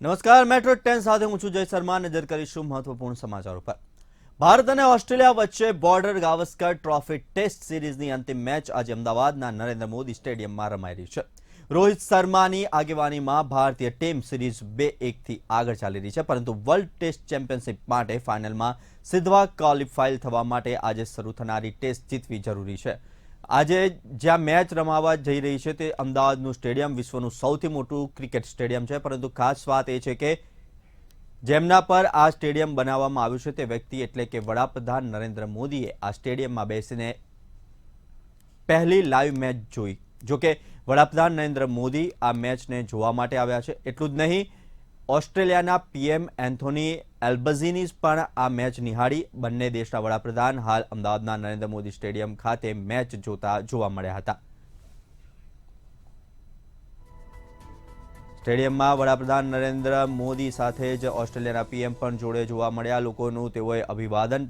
નમસ્કાર, મેટ્રો 10 સાથે હું છું જય શર્મા. નજર કરીશું મહત્વપૂર્ણ સમાચારો પર. ભારત અને ઓસ્ટ્રેલિયા વચ્ચે બોર્ડર ગાવસ્કર ટ્રોફી ટેસ્ટ સિરીઝની અંતિમ મેચ આજે અમદાવાદના નરેન્દ્ર મોદી સ્ટેડિયમમાં રમાઈ રહી છે. રોહિત શર્માની આગેવાનીમાં ભારતીય ટીમ સિરીઝ 2-1થી આગળ ચાલી રહી છે, પરંતુ વર્લ્ડ ટેસ્ટ ચેમ્પિયનશિપ માટે ફાઇનલમાં સીધા ક્વોલિફાય થવા માટે આજે શરૂ થનારી ટેસ્ટ જીતવી જરૂરી છે. આજે જ્યાં મેચ રમાવા જઈ રહી છે તે અમદાવાદનું સ્ટેડિયમ વિશ્વનું સૌથી મોટું ક્રિકેટ સ્ટેડિયમ છે, પરંતુ ખાસ વાત એ છે કે જેમના પર આ સ્ટેડિયમ બનાવવામાં આવ્યું છે તે વ્યક્તિ એટલે કે વડાપ્રધાન નરેન્દ્ર મોદીએ આ સ્ટેડિયમમાં બેસીને પહેલી લાઈવ મેચ જોઈ. જોકે વડાપ્રધાન નરેન્દ્ર મોદી આ મેચને જોવા માટે આવ્યા છે. એટલું જ નહીં, ઓસ્ટ્રેલિયાના પીએમ એન્થોની એલ્બઝીની પણ આ મેચ નિહાળી. બંને દેશના વડાપ્રધાન હાલ અમદાવાદના નરેન્દ્ર મોદી સ્ટેડિયમ ખાતે મેચ જોવા મળ્યા હતા. સ્ટેડિયમમાં વડાપ્રધાન નરેન્દ્ર મોદી સાથે જ ઓસ્ટ્રેલિયાના પીએમ પણ જોડે જોવા મળ્યા. લોકોનું તેઓએ અભિવાદન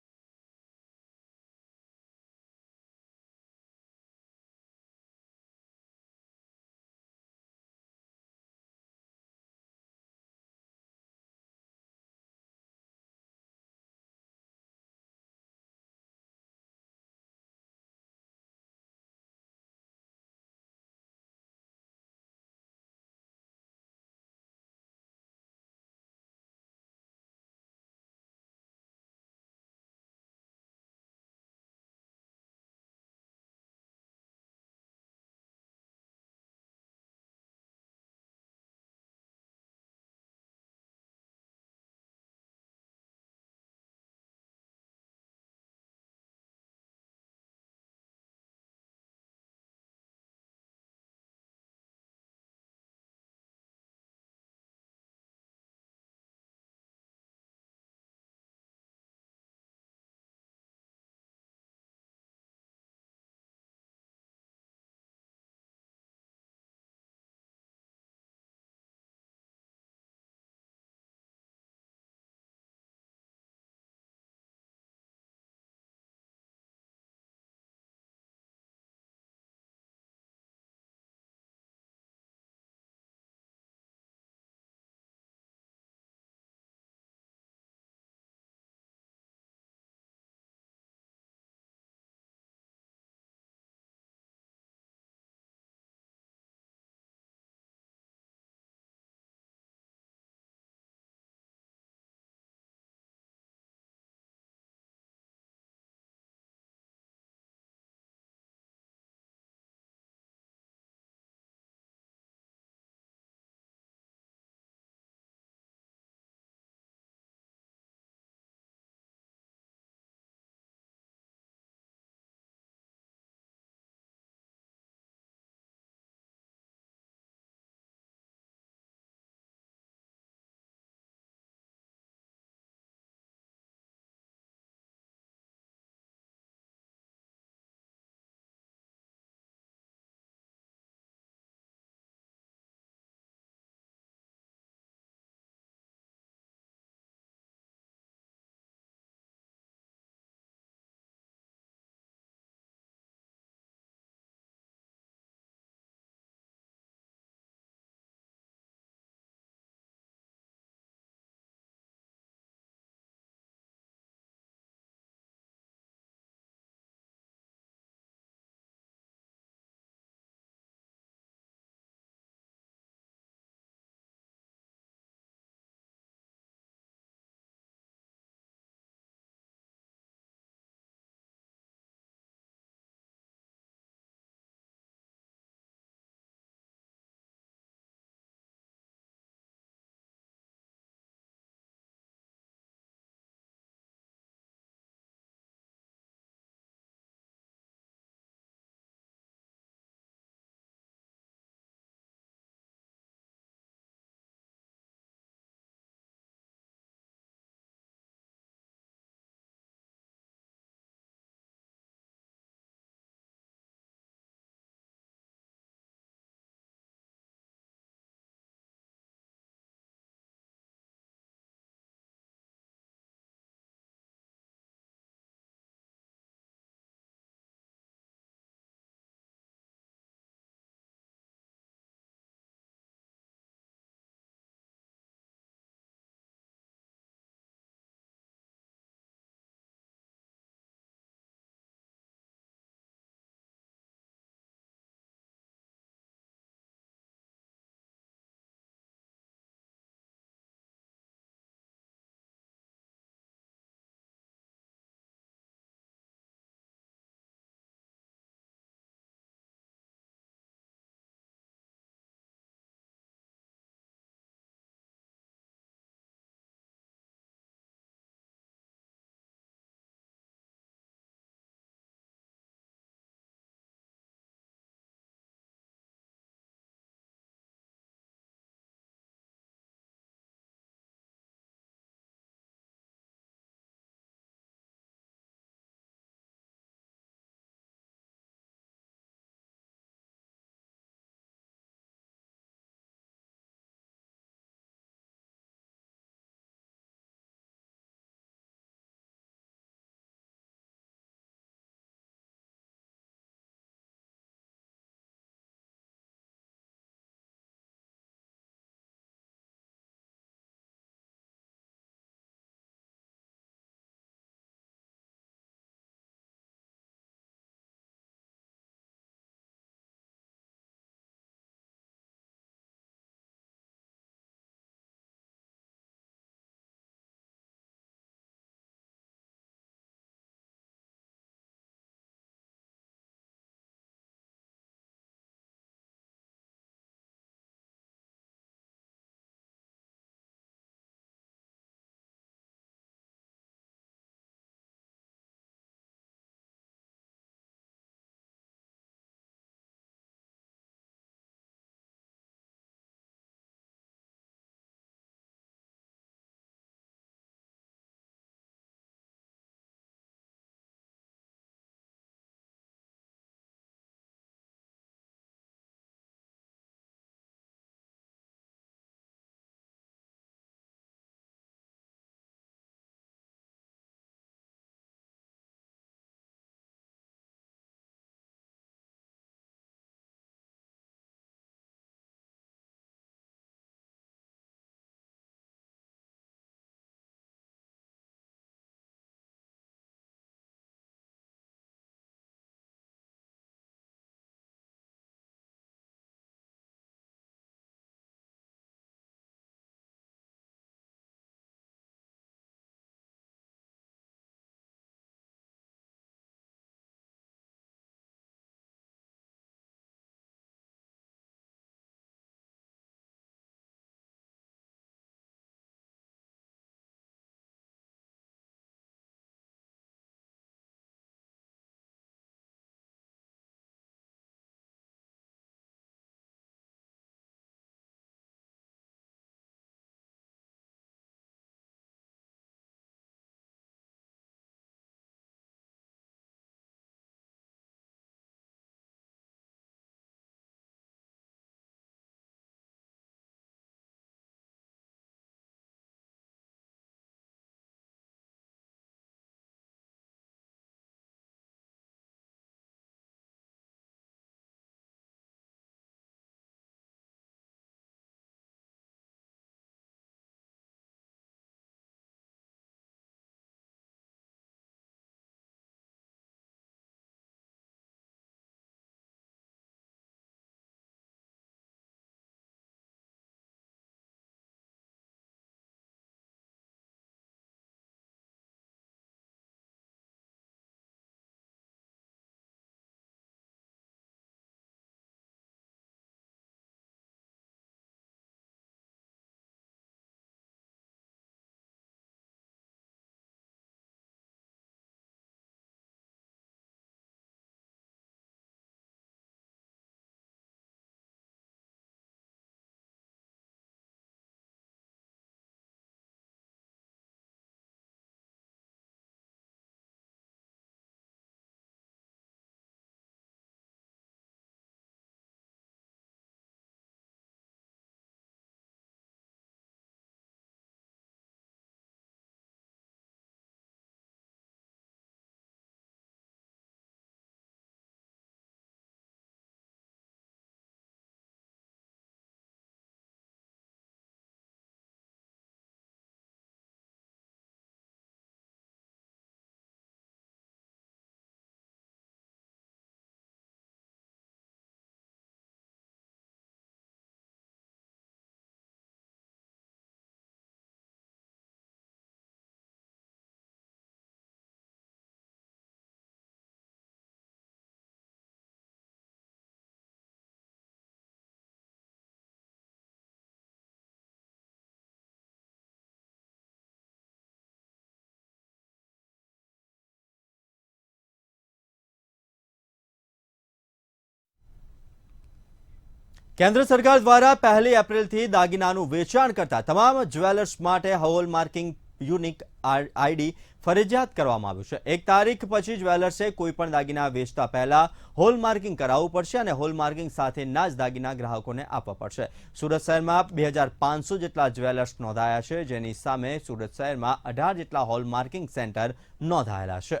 કેન્દ્ર સરકાર દ્વારા 1 એપ્રિલથી દાગીનાનું વેચાણ કરતા તમામ જ્વેલર્સ માટે હોલમાર્કિંગ યુનિક આઈડી ફરજિયાત કરવામાં આવ્યું છે। 1 તારીખ પછી જ્વેલર્સે કોઈપણ દાગીના વેચતા પહેલા હોલમાર્કિંગ કરાવવું પડશે અને હોલમાર્કિંગ સાથેના જ દાગીના ગ્રાહકોને આપવા પડશે। સુરત શહેરમાં 2500 જેટલા જ્વેલર્સ નોંધાયા છે, જેની સામે સુરત શહેરમાં 18 જેટલા હોલમાર્કિંગ સેન્ટર નોંધાયેલા છે।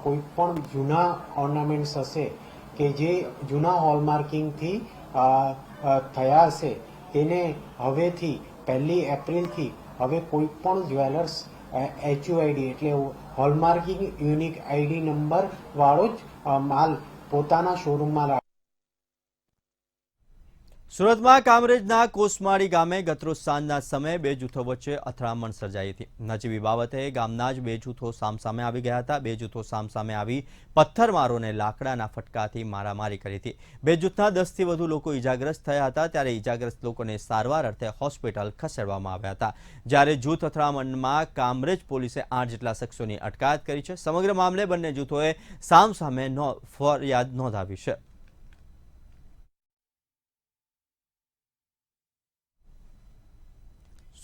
કોઈ પણ જૂના ઓર્નામેન્ટ્સ હશે કે જે જૂના હોલમાર્કિંગથી થયા હશે તેને હવેથી 1 એપ્રિલથી હવે કોઈ પણ જ્વેલર્સ HUID એટલે હોલમાર્કિંગ યુનિક આઈડી નંબર વાળો જ માલ પોતાના શોરૂમમાં રાખે। સુરતમાં કામરેજના કોસમાળી ગામે ગતરોજ સાંજના સમયે 2 જૂથો વચ્ચે અથડામણ સર્જાઈ હતી। નજીવી બાબતે ગામના જ 2 જૂથો સામસામે આવી ગયા હતા। 2 જૂથો સામસામે આવી પથ્થરમારો અને લાકડાના ફટકાથી મારામારી કરી હતી। 2 જૂથના 10થી વધુ લોકો ઈજાગ્રસ્ત થયા હતા, ત્યારે ઈજાગ્રસ્ત લોકોને સારવાર અર્થે હોસ્પિટલ ખસેડવામાં આવ્યા હતા। જ્યારે જૂથ અથડામણમાં કામરેજ પોલીસે 8 જેટલા શખ્સોની અટકાયત કરી છે। સમગ્ર મામલે બંને જૂથોએ સામસામે ફરિયાદ નોંધાવી છે।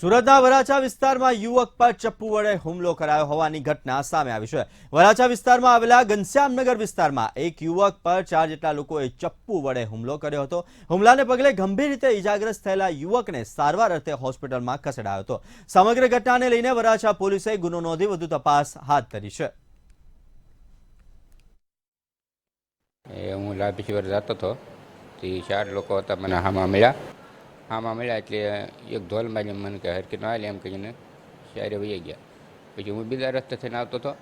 સુરતના વરાછા વિસ્તારમાં યુવક પર ચપ્પુ વડે હુમલો કરાયો હોવાની ઘટના સામે આવી છે। વરાછા વિસ્તારમાં આવેલા ઘનશ્યામનગર વિસ્તારમાં એક યુવક પર 4 જેટલા લોકોએ ચપ્પુ વડે હુમલો કર્યો હતો। હુમલાને પગલે ગંભીર રીતે ઈજાગ્રસ્ત થયેલા યુવકને સારવાર અર્થે હોસ્પિટલમાં ખસેડાયો હતો। સમગ્ર ઘટનાને લઈને વરાછા પોલીસે ગુનો નોંધી વધુ તપાસ હાથ ધરી છે। હું લાભેશ્વર જતો હતો તે 4 લોકો હતા, મને હામાં મળ્યા એટલે એક ધોલ મારી મને કે હરકી ન હાલે એમ કહીને ચારે વહી ગયા। પછી હું બીજા રસ્તે થઈને આવતો હતો,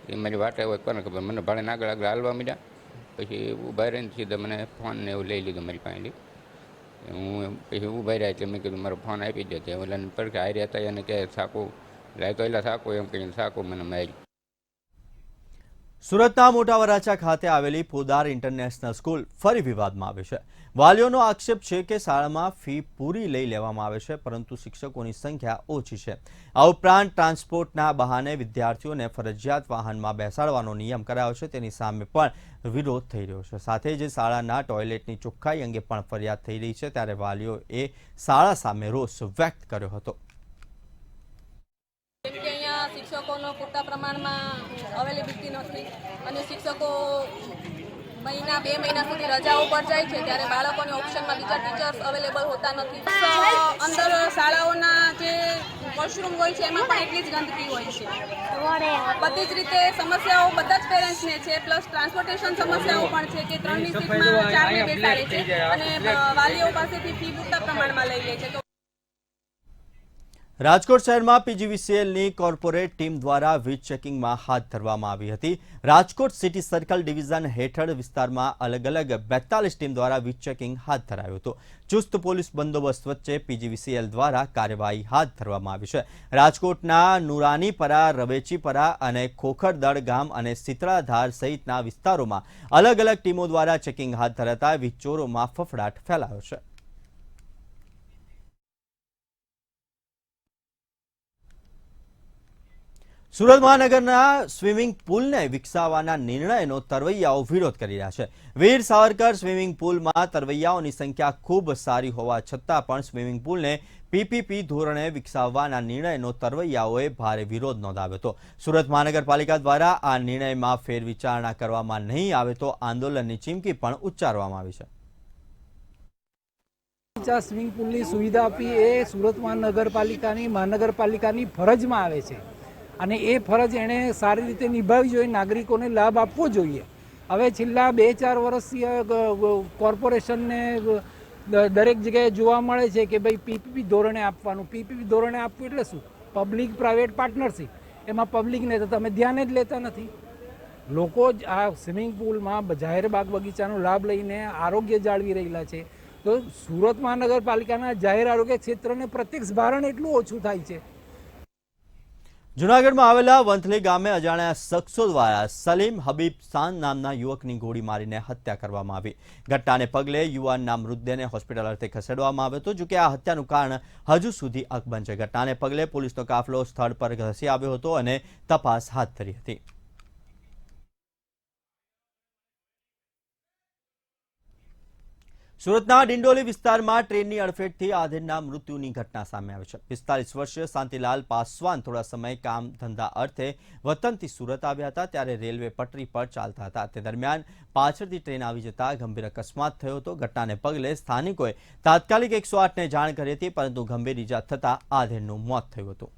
એ મારી વાટે હોય કોને ખબર, મને ભાડે આગળ હાલવા મળ્યા। પછી ઊભા રહીને સીધા મને ફોન ને એવું લઈ લીધું મારી પાસેથી। હું પછી ઊભા રહ્યા એટલે મેં કીધું મારો ફોન આપી દે। ઓલાને પડકે હારી હતા એને કે સાકું લાયતો એટલે સાકું એમ કહીને સાકું મને મારી। સુરતના મોટા વરાછા ખાતે આવેલી પોદાર ઇન્ટરનેશનલ સ્કૂલ ફરી વિવાદમાં આવી છે। વાલીઓનો આક્ષેપ છે કે શાળામાં ફી પૂરી લઈ લેવામાં આવે છે, પરંતુ શિક્ષકોની સંખ્યા ઓછી છે। આ ઉપરાંત ટ્રાન્સપોર્ટના બહાને વિદ્યાર્થીઓને ફરજિયાત વાહનમાં બેસાડવાનો નિયમ કરાયો છે, તેની સામે પણ વિરોધ થઈ રહ્યો છે। સાથે જ શાળાના ટોયલેટની ચોખ્ખાઈ અંગે પણ ફરિયાદ થઈ રહી છે, ત્યારે વાલીઓએ શાળા સામે રોષ વ્યક્ત કર્યો હતો। શિક્ષકોનો પૂરતા પ્રમાણમાં અવેલેબિલિટી નથી અને શિક્ષકો મહિના 2 મહિના સુધી રજાઓ પર જાય છે, ત્યારે બાળકોની ઓપ્શનમાં બીજા ટીચર્સ અવેલેબલ હોતા નથી। અંદર શાળાઓના જે વોશરૂમ હોય છે એમાં પણ એટલી જ ગંદકી હોય છે। બધી જ રીતે સમસ્યાઓ બધા જ પેરેન્ટ્સને છે, પ્લસ ટ્રાન્સપોર્ટેશન સમસ્યાઓ પણ છે કે 3ની સીટમાં 4ને બેસાડે છે અને વાલીઓ પાસેથી ફી પૂરતા પ્રમાણમાં લઈ લે છે। રાજકોટ શહેરમાં PGVCLની કોર્પોરેટ ટીમ દ્વારા વીજ ચેકિંગમાં હાથ ધરવામાં આવી હતી। રાજકોટ સિટી સર્કલ ડિવિઝન હેઠળ વિસ્તારમાં અલગ અલગ 42 ટીમ દ્વારા વીજ ચેકિંગ હાથ ધરાયું હતું। ચુસ્ત પોલીસ બંદોબસ્ત વચ્ચે PGVCL દ્વારા કાર્યવાહી હાથ ધરવામાં આવી છે। રાજકોટના નુરાનીપરા, રવેચીપરા અને ખોખરદળ ગામ અને સિતળાધાર સહિતના વિસ્તારોમાં અલગ અલગ ટીમો દ્વારા ચેકિંગ હાથ ધરાતા વીજ ચોરોમાં ફફડાટ ફેલાયો છે। સુરત મહાનગરના સ્વિમિંગ પુલને વિકસાવવાના નિર્ણયનો તરવૈયાઓ વિરોધ કરી રહ્યા છે। વીર સાવરકર સ્વિમિંગ પુલમાં તરવૈયાઓની સંખ્યા ખૂબ સારી હોવા છતાં પણ સ્વિમિંગ પુલને PPP ધોરણે વિકસાવવાના નિર્ણયનો તરવૈયાઓએ ભારે વિરોધ નોંધાવ્યો હતો। સુરત મહાનગરપાલિકા દ્વારા આ નિર્ણયમાં ફેરવિચારણા કરવામાં નહીં આવે તો આંદોલનની ચીમકી પણ ઉચ્ચારવામાં આવી છે। સ્વિમિંગ પુલની સુવિધા આપી એ સુરત મહાનગરપાલિકાની ફરજમાં આવે છે અને એ ફરજ એણે સારી રીતે નિભાવવી જોઈએ, નાગરિકોને લાભ આપવો જોઈએ। હવે છેલ્લા 2-4 વર્ષથી કોર્પોરેશનને દરેક જગ્યાએ જોવા મળે છે કે ભાઈ PPP ધોરણે આપવાનું। PPP ધોરણે આપવું એટલે શું? પબ્લિક પ્રાઇવેટ પાર્ટનરશિપ, એમાં પબ્લિકને તો તમે ધ્યાને જ લેતા નથી। લોકો જ આ સ્વિમિંગ પુલમાં જાહેર બાગ બગીચાનો લાભ લઈને આરોગ્ય જાળવી રહેલા છે, તો સુરત મહાનગરપાલિકાના જાહેર આરોગ્ય ક્ષેત્રને પ્રત્યક્ષ ભારણ એટલું ઓછું થાય છે। જૂનાગઢમાં આવેલા વંથલી ગામે અજાણ્યા શખ્સો દ્વારા સલીમ હબીબ સાન નામના યુવકની ગોળી મારીને હત્યા કરવામાં આવી। ઘટનાને પગલે યુવાનના મૃતદેહને હોસ્પિટલ અર્થે ખસેડવામાં આવ્યો હતો, જોકે આ હત્યાનું કારણ હજુ સુધી અકબંધ છે। ઘટનાને પગલે પોલીસનો કાફલો સ્થળ પર ધસી આવ્યો હતો અને તપાસ હાથ ધરી હતી। સુરતના ડિંડોલી વિસ્તારમાં ટ્રેનની અડફેટથી આધેડના મૃત્યુની ઘટના સામે આવી છે. 45 વર્ષીય શાંતિલાલ પાસવાન થોડા સમય કામ ધંધા અર્થે વતનથી સુરત આવ્યા હતા ત્યારે રેલવે પટરી પર ચાલતા હતા. તે દરમિયાન પાછળથી ટ્રેન આવી જતા ગંભીર અકસ્માત થયો હતો. ઘટનાને પગલે સ્થાનિકોએ તાત્કાલિક 108ને જાણ કરી હતી, પરંતુ ગંભીર ઇજા થતા આધેડનું મોત થયું હતું.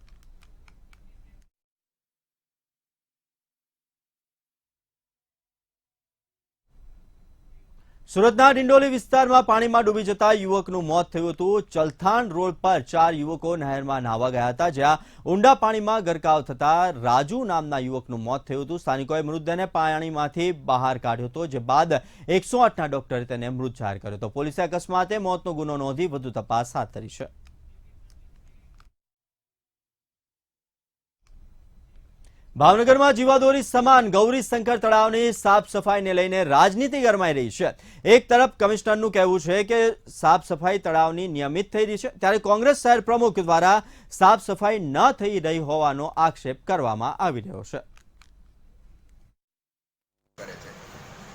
સુરતના ડિંડોલી વિસ્તારમાં પાણીમાં ડૂબી જતા યુવકનું મોત થયું હતું. ચલથાણ રોડ પર 4 યુવકો નહેરમાં નાહવા ગયા હતા, જ્યાં ઊંડા પાણીમાં ગરકાવ થતા રાજુ નામના યુવકનું મોત થયું હતું. સ્થાનિકોએ મૃતદેહને પાણીમાંથી બહાર કાઢ્યો હતો, જે બાદ 108ના ડોક્ટરે તેને મૃત જાહેર કર્યો હતો. પોલીસે અકસ્માતે મોતનો ગુનો નોંધી વધુ તપાસ હાથ ધરી છે. ભાવનગરમાં જીવાદોરી સમાન ગૌરીશંકર તળાવની સાફ સફાઈને લઈને રાજનીતિ ગરમાઈ રહી છે. એક તરફ કમિશનરનું કહેવું છે કે સાફ સફાઈ તળાવની નિયમિત થઈ રહી છે, ત્યારે કોંગ્રેસ શહેર પ્રમુખ દ્વારા સાફ સફાઈ ન થઈ રહી હોવાનો આક્ષેપ કરવામાં આવી રહ્યો છે.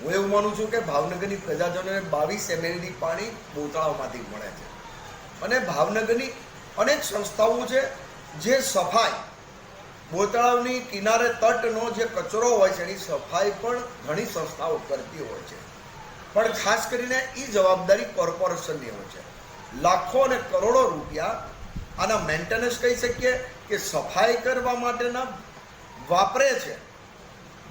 હું એવું માનું છું કે ભાવનગરની પ્રજાજનોને 22 ml પાણી બોતળાવમાંથી મળે છે અને ભાવનગરની અનેક સંસ્થાઓ છે જે સફાઈ બોતળાવની કિનારે તટનો જે કચરો હોય છે એની સફાઈ પણ ઘણી સંસ્થાઓ કરતી હોય છે, પણ ખાસ કરીને એ જવાબદારી કોર્પોરેશનની હોય છે. લાખો અને કરોડો રૂપિયા આના મેન્ટેનન્સ કહી શકીએ કે સફાઈ કરવા માટેના વાપરે છે,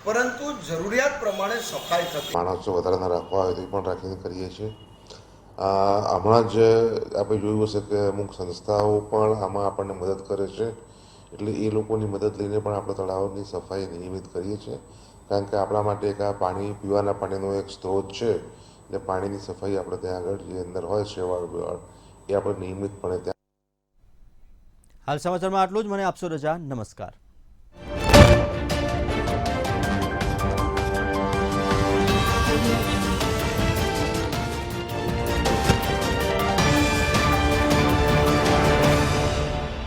પરંતુ જરૂરિયાત પ્રમાણે સફાઈ થતી. માણસો વધારે ના રાખવા હોય તો પણ રાખીને કરીએ છીએ. હમણાં જ આપણે જોયું હશે કે અમુક સંસ્થાઓ પણ આમાં આપણને મદદ કરે છે, એટલે એ લોકોની મદદ લઈને પણ આપણે તળાવની સફાઈ નિયમિત કરીએ છીએ, કારણ કે આપણા માટે એક આ પાણી પીવાના પાણીનો એક સ્ત્રોત છે, એટલે પાણીની સફાઈ આપણે ત્યાં આગળ જે અંદર હોય શેવાળ એ આપણે નિયમિતપણે ત્યાં. હાલ સમાચારમાં આટલું જ. મને આપશો રજા. નમસ્કાર.